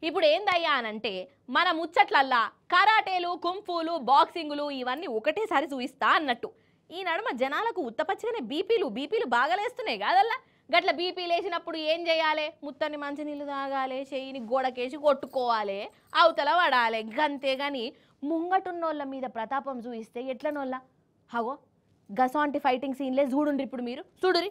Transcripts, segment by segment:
ఇప్పుడు ఏందయ్యా అనంటే మన ముచ్చట్లల్లా కరాటేలు కుంఫూలు బాక్సింగులు ఇవన్నీ ఒకటేసారి చూయిస్తా అన్నట్టు ఈ నడుమ జనాలకు ఉత్తపచ్చగానే బీపీలు బాగలేస్తున్నాయి కాదల్లా గట్ల బీపీ లేచినప్పుడు ఏం చేయాలి ముత్తని మంచినీళ్ళు తాగాలి చెయ్యిని గోడకేసి కొట్టుకోవాలి అవతల పడాలి గంతేగాని ముంగటున్నోళ్ళ మీద ప్రతాపం చూయిస్తే ఎట్లనోళ్ళ హగో గసాంటి ఫైటింగ్ సీన్లే చూడుండ్రి ఇప్పుడు మీరు చూడురి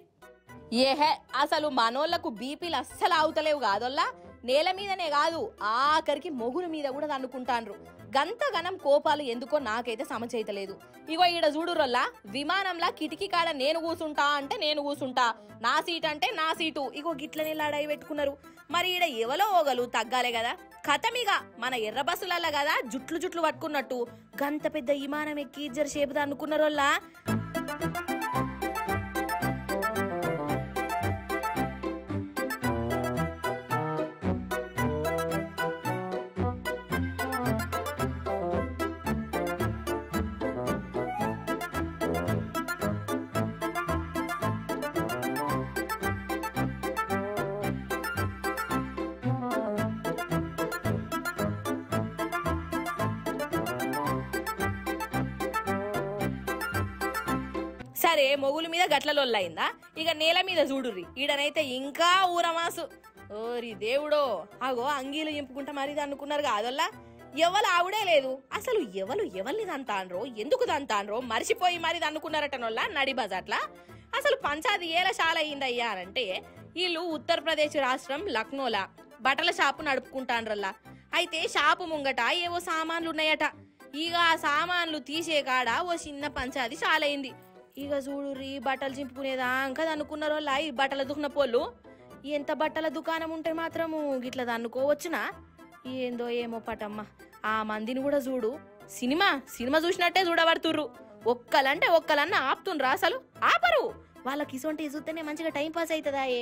ఏహే అసలు మనోళ్లకు బీపీలు అస్సలు అవుతలేవు కాదోల్లా నేల మీదనే కాదు ఆఖరికి మొగుల మీద కూడా అనుకుంటాన్రు గంతగనం కోపాలు ఎందుకో నాకైతే సమచైతలేదు ఇగో ఈడ చూడురొల్లా విమానంలా కిటికీ కాడ నేను కూసుంటా అంటే నేను కూసుంటా నా సీట్ అంటే నా సీటు ఇగో గిట్లనే లాడాయి పెట్టుకున్నారు మరి ఈడ ఎవలో ఓగలు తగ్గాలే కదా కథమిగా మన ఎర్ర బస్సులల్లా కదా జుట్లు పట్టుకున్నట్టు గంత పెద్ద విమానం ఎక్కి జర సేపుదా అనుకున్నారోల్లా సరే మొగుల మీద గట్లలొల్లయిందా ఇక నేల మీద చూడుర్రి ఈడనైతే ఇంకా ఊరమాసు ఓరి దేవుడో అగో అంగీలు ఇంపుకుంటా మరిది అనుకున్నారు కాదల్లా ఎవరు ఆవిడే లేదు అసలు ఎవరిని దంతాన్రో ఎందుకు దంతాన్రో మరిచిపోయి మరిది అనుకున్నారటనోళ్ళ నడి బజాట్లా అసలు పంచాది ఏల శాల అయిందయ్యా అనంటే వీళ్ళు ఉత్తరప్రదేశ్ రాష్ట్రం లక్నోలా బట్టల షాపు నడుపుకుంటాన్రల్లా అయితే షాపు ముంగట ఏవో సామాన్లు ఉన్నాయట ఇక ఆ సామాన్లు తీసే కాడ ఓ చిన్న పంచాది శాలయింది ఇక చూడుర్రి బట్టలు చింపుకునేదాకా అనుకున్నారో ఈ బట్టల దుకాణ పోళ్ళు ఎంత బట్టల దుకాణం ఉంటే మాత్రము గిట్లా అనుకోవచ్చునా ఏందో ఏమో పటమ్మ ఆ మందిని కూడా చూడు సినిమా చూసినట్టే చూడబడుతుర్రు ఒక్కలన్నా ఆపుతుండ్రా అసలు ఆపరు వాళ్ళకి ఇసొంటి చూస్తేనే మంచిగా టైం పాస్ అవుతుందాయే